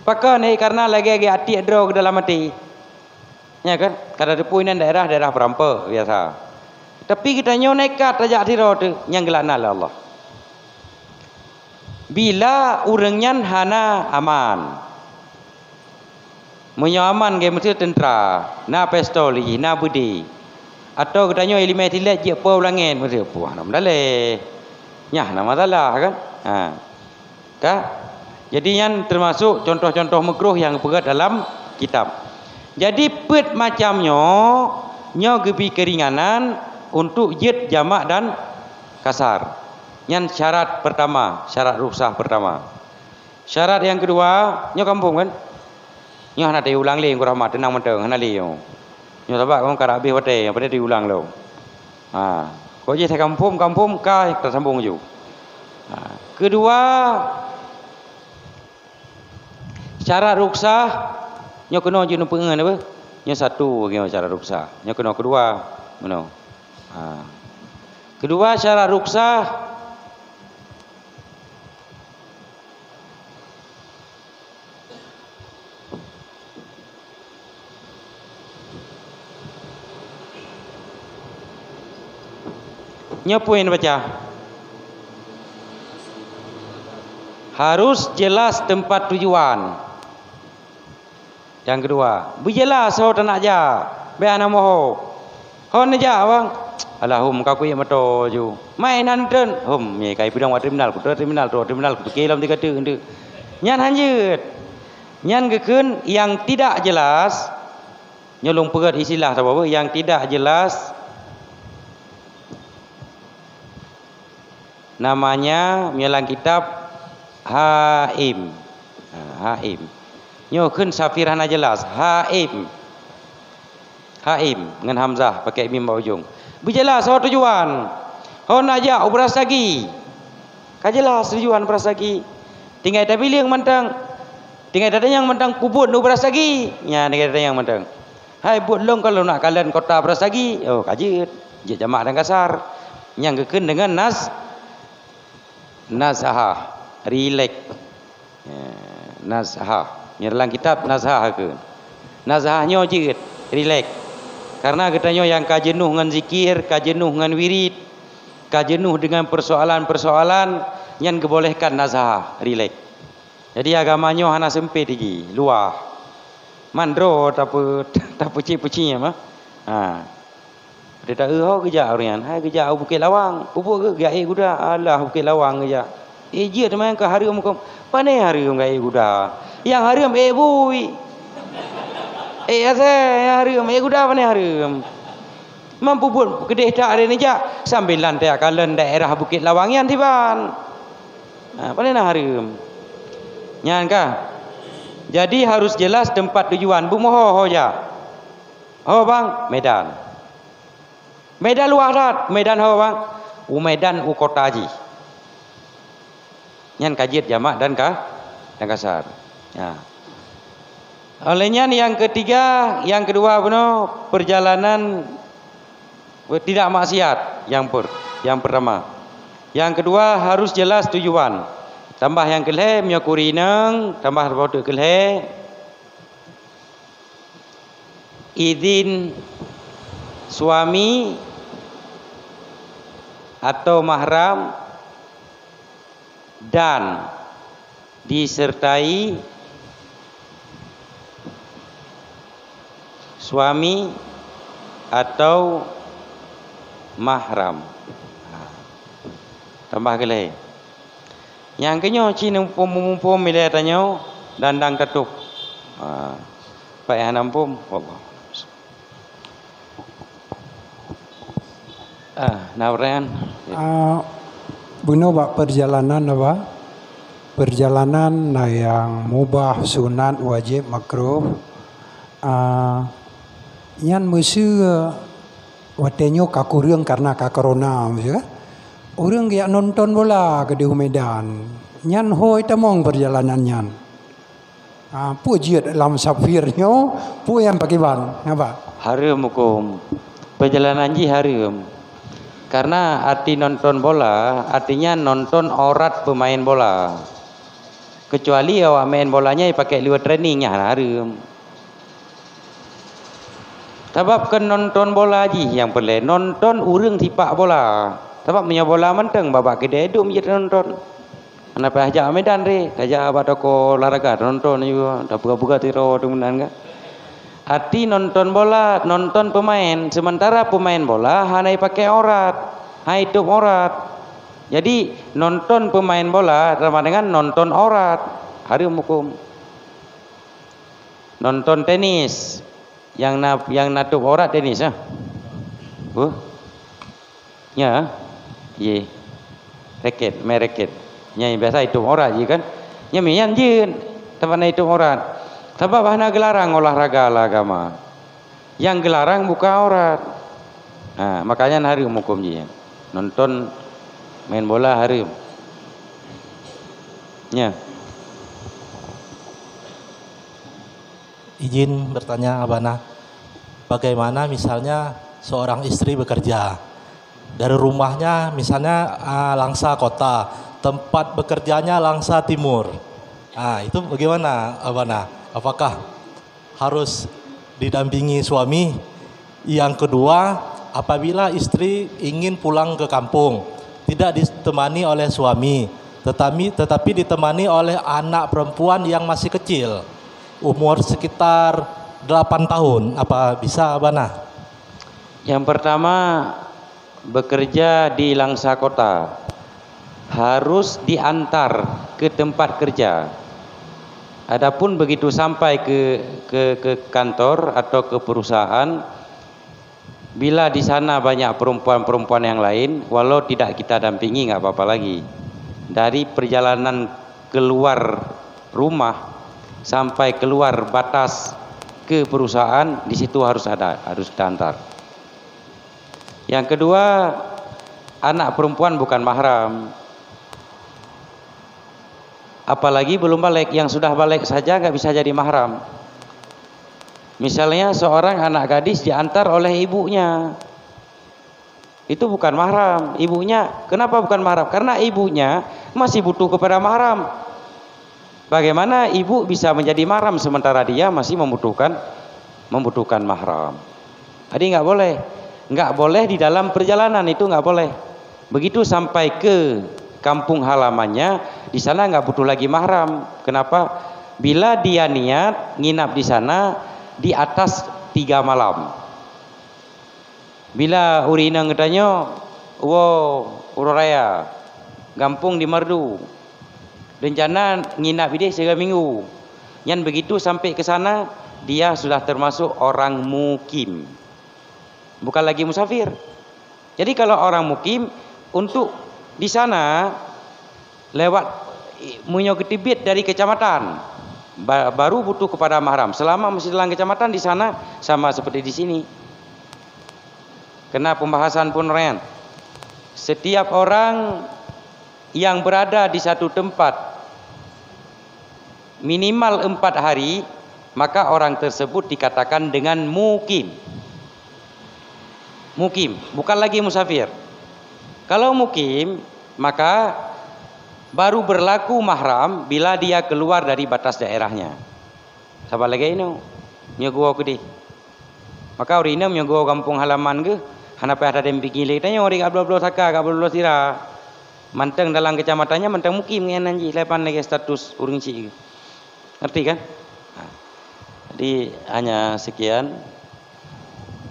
Pakai ni karena lagi hati adro ke dalam hati. Ya kan? Kada depuinan daerah perampok biasa. Tapi kita nyo nekat ajak tiro tu yang gelaknat oleh Allah. Bila urangnya hana aman. Menyaman ke mesti tentera, na pistoli, na budi. Atau katanya ilmu tilet je apa ulangin mesti puah nam daleh. Nyah nama masalah kan? Ha. Kah? Jadi yang termasuk contoh-contoh makruh yang berat dalam kitab. Jadi pet macamnya nyo gebi keringanan untuk jid jamak dan kasar. Yang syarat pertama, syarat rukhsah pertama. Syarat yang kedua, nyo kampung kan? Nyo nak diulang lagi kurang mat tenang menteng hana li yo. Nyo sebab kau kara habis wate yang pada diulang lo. Ha, kau je saya kampung kah tersambung ju. Ha, kedua syarat rukhsah nyo kena je nu pengen apa? Nyo satu bagi syarat rukhsah. Nyo kena kedua mano. Ha. Kedua syarat rukhsah nyopoin baca. Harus jelas tempat tujuan. Yang kedua, berjelas ho tak ja. Be ana moho. Ho na ja bang. Alahum kaku yang mato ju. Main hanten. Ye kai pidang wa terminal ku terminal ku kelam tiga tu. Nyan hanjeut. Nyan gekeun yang tidak jelas. Nyolong pegat istilah apa yang tidak jelas. Namanya menyalang kitab Haim. Haim. Nyo keun safir hana jelas. Haim. Haim dengan hamzah pakai mim ujung. Berjelas ho tujuan. Ho nak ja beras lagi. Ka jelas tujuan beras lagi. Tinggal tapi yang mentang. Tinggal ada yang mentang kubut nu beras lagi. Nya tinggal ada yang mentang. Hai buat long kalau nak kalian kota beras lagi. Oh kajet. Je jamak dan kasar. Yang keun dengan nazhah, relax. Nazhah. Dalam kitab nazhah ke. Nazhahnya jeut, relax. Karena katanya yang kajenuh dengan zikir, kajenuh dengan wirid, kajenuh dengan persoalan-persoalan yang kebolehkan nazhah, relax. Jadi agamanya hana sempit lagi, luah. Mandro tak puci-pucinya mah. Ha. Dia tak kerja orang. Hai kerja Bukit Lawang. Pupuk ke gai guda. Alah Bukit Lawang kerja. Je teman ke hari mukom. Pandai hari gai guda. Yang hari bui. Asa hari guda pandai hari. Mampu pun kedai tak ada ni ja. Sambil lantai kalen daerah Bukit Lawang yang tiban. Ha, pandai nak hari. Nyan kah? Jadi harus jelas tempat tujuan. Bu moho ja. Ho bang, Medan. Medan luar rat, Medan ho bang. Medan kota haji. Nyan kajiat jamak dan kasar. Ya. Olehnya yang ketiga, yang kedua benar perjalanan tidak maksiat yang pertama. Yang kedua harus jelas tujuan. Tambah yang kelih myakuri nang, tambah bodoh kelih. Izin suami atau mahram dan disertai suami atau mahram. Tambah kelih. Yang kenyo cina pum milih tanyo dandang ketuk. Pak hanam pum. Nauran. Buno bak perjalanan apa? Perjalanan yang mubah, sunat, wajib, makruh. Yan mesti watenyo kakurang karena corona, mesti. Orang yang nonton bola ke di Medan, nyan hoi tamong perjalanan nyan. Pu jiat dalam musafirnya, pu yang pakai ban, apa? Harum hukum. Perjalanan ji harum. Karena arti nonton bola, artinya nonton aurat pemain bola. Kecuali awak main bolanya pakai luar trainingnya harum. Sebab kan nonton bola ji yang perlu nonton urang tipak bola. Sebab punya bola menteng babak kedai duduk menjadi nonton. Kenapa ajak medan re? Ajak abah toko olahraga nonton juga. Dah buka-buka tiro tu menan kan. Arti nonton bola, nonton pemain. Sementara pemain bola hanai pakai aurat, hidup aurat. Jadi nonton pemain bola sama dengan nonton aurat. Harum hukum. Nonton tenis. Yang natup aurat tenis ah. Ya. Ye. Raket, main raket. Yang biasa itu aurat je kan. Nya mian je tempat itu aurat. Sebab hana gelarang olahraga agama. Yang gelarang buka aurat. Makanya harum hukum je. Nonton main bola harum. Ya. Izin bertanya Abana, bagaimana misalnya seorang istri bekerja dari rumahnya misalnya Langsa Kota, tempat bekerjanya Langsa Timur. Itu bagaimana Abana? Apakah harus didampingi suami? Yang kedua, apabila istri ingin pulang ke kampung, tidak ditemani oleh suami, tetapi ditemani oleh anak perempuan yang masih kecil, umur sekitar 8 tahun, apa bisa Abana? Yang pertama, bekerja di Langsa Kota harus diantar ke tempat kerja. Adapun begitu sampai ke kantor atau ke perusahaan, bila di sana banyak perempuan-perempuan yang lain, walau tidak kita dampingi nggak apa-apa lagi. Dari perjalanan keluar rumah sampai keluar batas ke perusahaan, di situ harus diantar. Yang kedua, anak perempuan bukan mahram. Apalagi belum balik, yang sudah balik saja nggak bisa jadi mahram. Misalnya seorang anak gadis diantar oleh ibunya, itu bukan mahram. Ibunya, kenapa bukan mahram? Karena ibunya masih butuh kepada mahram. Bagaimana ibu bisa menjadi mahram sementara dia masih membutuhkan mahram? Jadi nggak boleh di dalam perjalanan, itu nggak boleh. Begitu sampai ke kampung halamannya, di sana nggak butuh lagi mahram. Kenapa? Bila dia niat nginap di sana di atas 3 malam. Bila urina ngetanyo, uroraya, gampung di Merdu. Rencana nginap di 3 minggu. Yang begitu sampai ke sana, dia sudah termasuk orang mukim. Bukan lagi musafir. Jadi kalau orang mukim, untuk di sana lewat munyo ketibit dari kecamatan, baru butuh kepada mahram. Selama masih dalam kecamatan, di sana sama seperti di sini. Kena pembahasan pun Ren. Setiap orang yang berada di satu tempat minimal 4 hari, maka orang tersebut dikatakan dengan mukim. Mukim, bukan lagi musafir. Kalau mukim, maka baru berlaku mahram bila dia keluar dari batas daerahnya. Sabar lagi ini, nyogo ke di. Maka hari ini nyogo kampung halaman ke, hanapa ada yang bikin lagi tanya orang kabel saka, kabel sira. Manteng dalam kecamatannya, manteng mukim ngan anji, lepan lagi status urang cik. Ngerti kan? Jadi hanya sekian.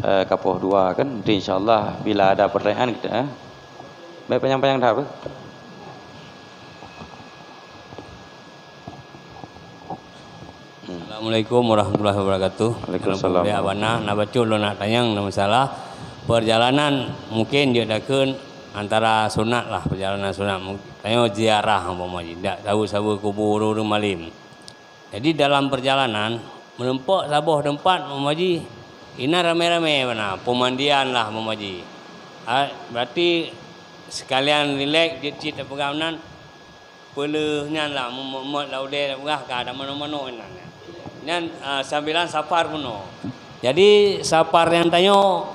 Kapoh 2 kan. Nanti insyaallah bila ada pertanyaan kita baik panjang-panjang dah apa? Assalamualaikum warahmatullahi wabarakatuh. Waalaikumsalam. Ya abana na bacul nak tanyang na masalah perjalanan mungkin dia dakeun antara sunat lah, perjalanan sunat. Tanya ziarah umpama tidak tahu sabu kubur malim. Jadi dalam perjalanan menempuh sabuh tempat memaji ina rame-rame mana pemandian lah memaji. Berarti sekalian relax cicit pergaulan pelehnya lah memot laude lah kada mano-mano nan sambilan safar puno. Jadi safar yang tanyo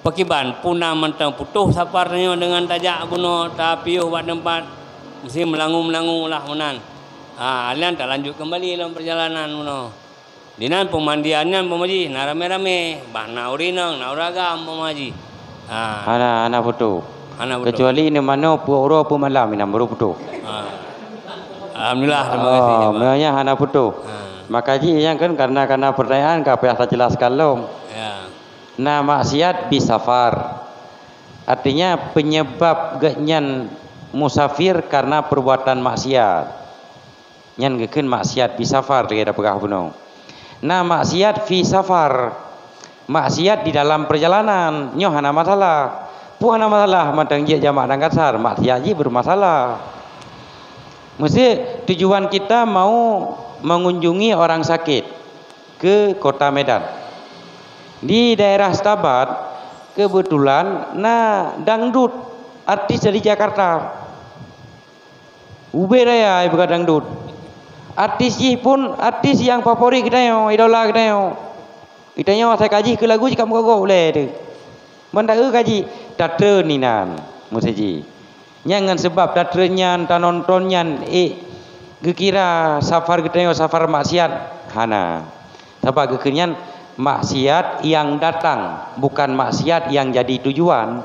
pakiban puna mentang putuh saparnya dengan tajak puno tapi buat tempat mesti melangu lah menan. Alian tak lanjut kembali dalam perjalanan puno. Dinan pemandiannya pemaji na rame-rame bah naurinang nauragam pemaji. Anak putuh. Kecuali ini mana pura malam ini baru putuh. Alhamdulillah terima kasih. Maknanya anak putuh. Makanya yang kan karena pertanyaan apa yang saya jelaskan lom. Ya. Nah maksiat bisafar. Artinya penyebab genyan musafir karena perbuatan maksiat. Nyan gekeun maksiat bisafar dia pegah buno. Nah maksiat fi safar. Maksiat di dalam perjalanan nyoh hana masalah. Pu hana masalah madang je jamak dan kasar. Maksiat je bermasalah. Mesti tujuan kita mau mengunjungi orang sakit ke kota Medan. Di daerah Stabat kebetulan dangdut artis dari Jakarta. Ube raya ibu dangdut. Artis pun artis yang favorit kita yo, idola kita yo. Kita yo saya kaji ke lagu jika muka boleh tu. Mendak kaji datre ninan musiji. Jangan sebab datrenya nontonnya gekira safar kita safar maksiat hana. Sebab gekirnya maksiat yang datang bukan maksiat yang jadi tujuan.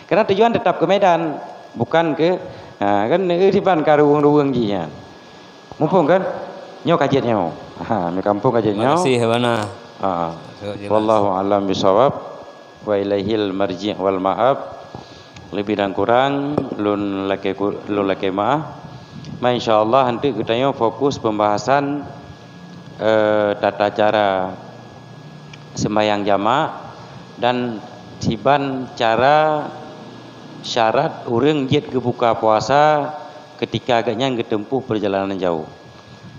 Karena tujuan tetap ke Medan bukan ke kan riban karuang-ruang jinya. Mumpung kan nyo kajiannya mau. Mi kampung kajiannya. Terima kasih bana. Wallahu a'lam bishawab wa ilaihil marji' wal ma'ab. Lebih dan kurang lun laki maaf. Insyaallah nanti kita fokus pembahasan tata cara sembahyang jamak dan siban cara syarat urang jet ke buka puasa ketika agaknya ketempuh perjalanan jauh.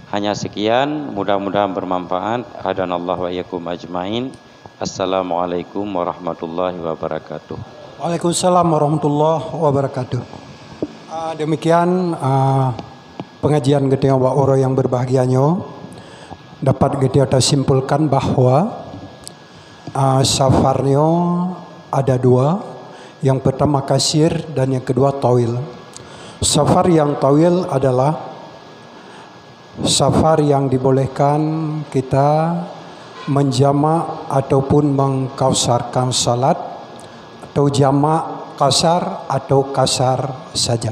Hanya sekian, mudah-mudahan bermanfaat. Hadanallahu wa iyyakum ajmain. Assalamualaikum warahmatullahi wabarakatuh. Waalaikumsalam warahmatullahi wabarakatuh. Demikian pengajian kita orang yang berbahagianya dapat kita simpulkan bahwa safarnya ada dua. Yang pertama kasir dan yang kedua tawil. Safar yang tawil adalah safar yang dibolehkan kita menjamak ataupun mengkausarkan salat atau jamak kasar atau kasar saja.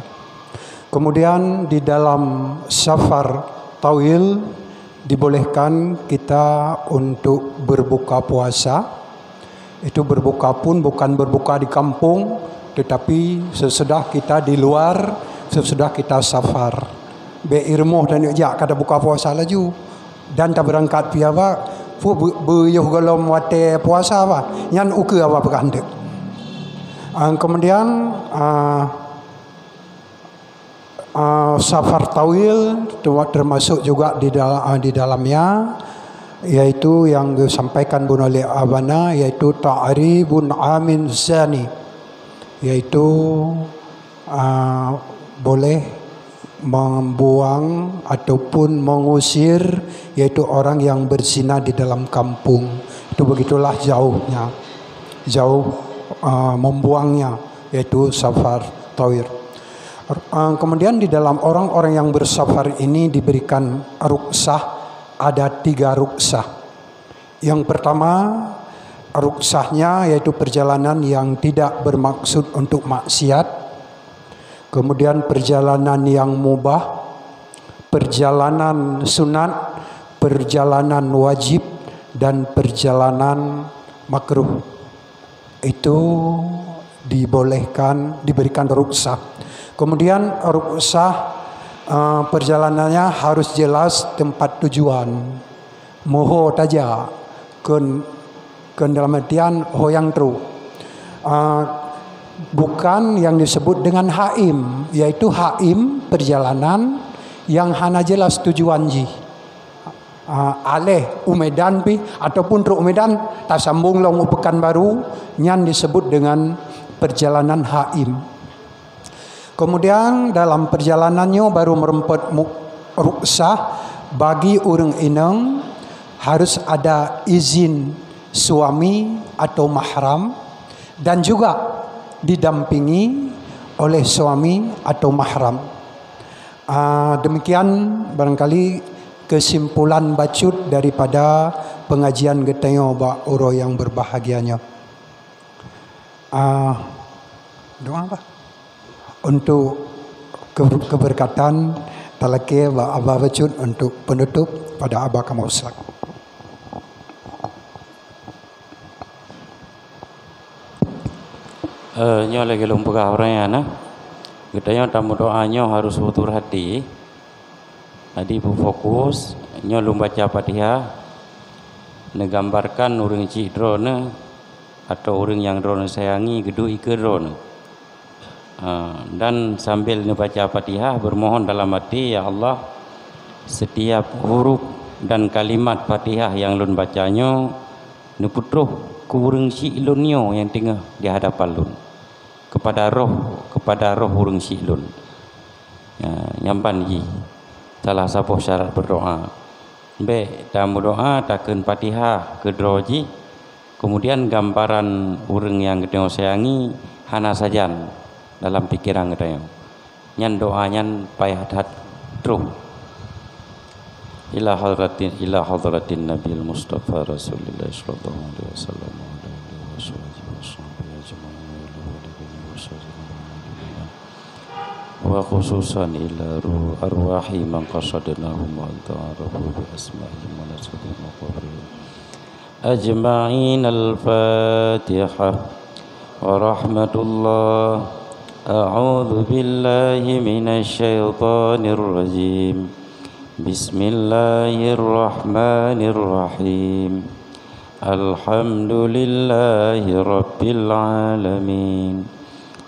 Kemudian di dalam safar tawil dibolehkan kita untuk berbuka puasa. Itu berbuka pun bukan berbuka di kampung, tetapi sesudah kita di luar, sesudah kita safar. Beirmoh dan jak kada buka puasa laju. Dan tak berangkat pi apa, fu beuyoh golom wate puasa apa, nyan uke apa berkandak. Kemudian safar tawil termasuk juga di dalamnya yaitu yang disampaikan oleh Abana, yaitu ta'ribun amin zani, yaitu boleh membuang ataupun mengusir yaitu orang yang berzina di dalam kampung. Itu begitulah jauh membuangnya, yaitu safar tawir. Kemudian di dalam orang-orang yang bersafar ini diberikan ruksah. Ada 3 ruksah. Yang pertama ruksahnya yaitu perjalanan yang tidak bermaksud untuk maksiat. Kemudian perjalanan yang mubah, perjalanan sunat, perjalanan wajib dan perjalanan makruh. Itu diberikan ruksah. Kemudian ruksah perjalanannya harus jelas tempat tujuan. Moho taja kun dalam artian hoyang tru. Bukan yang disebut dengan haim, yaitu haim perjalanan yang hana jelas tujuan ji. Aleh Umedan pi ataupun tru Umedan tak sambung long Pekanbaru nyan disebut dengan perjalanan haim. Kemudian dalam perjalanannya baru merempet ruksah bagi orang inang harus ada izin suami atau mahram dan juga didampingi oleh suami atau mahram. Demikian barangkali kesimpulan bacut daripada pengajian getayo ba uro yang berbahagianya. Doa apa? Untuk keberkatan talake ba aba bacut untuk penutup pada aba kamu Ustaz. Nyo lagi lumpur orang ya na. Getanya tamu doanya harus betul hati. Tadi fokus nyo lum baca Fatihah negambarkan urang cik drone atau orang yang drone sayangi gedu ike drone. Dan sambil membaca Fatihah bermohon dalam hati, ya Allah, setiap huruf dan kalimat Fatihah yang lun bacanya neputruh kurang si ilunyo yang tengah di hadapan lun kepada roh urang si ilun. Nyampan ji salah satu syarat berdoa. Be tamu doa takkan Fatihah ke droji, kemudian gambaran urang yang kita sayangi hana sajan dalam pikiran kita yang nyan doa nyan payah hat truh ila hadratin nabil mustafa rasulillah sallallahu alaihi wasallam wa khususan ila arwahi man qasadnahum wa ta'arafu bi asma'ihim wa nasabihim wa qabrihim ajma'in al-fatihah wa rahmatullah. أعوذ بالله من الشيطان الرجيم بسم الله الرحمن الرحيم الحمد لله رب العالمين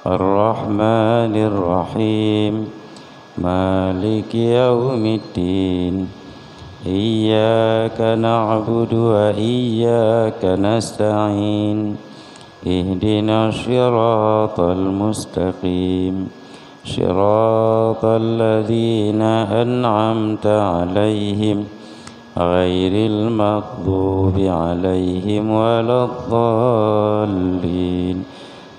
الرحمن الرحيم مالك يوم الدين إياك نعبد وإياك نستعين اهدنا الصراط المستقيم صراط الذين أنعمت عليهم غير المغضوب عليهم ولا الضالين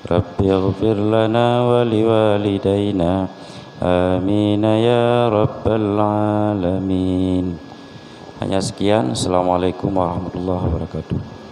رب اغفر لنا ولوالدينا آمين يا رب العالمين. Hanya sekian. Assalamualaikum warahmatullahi wabarakatuh.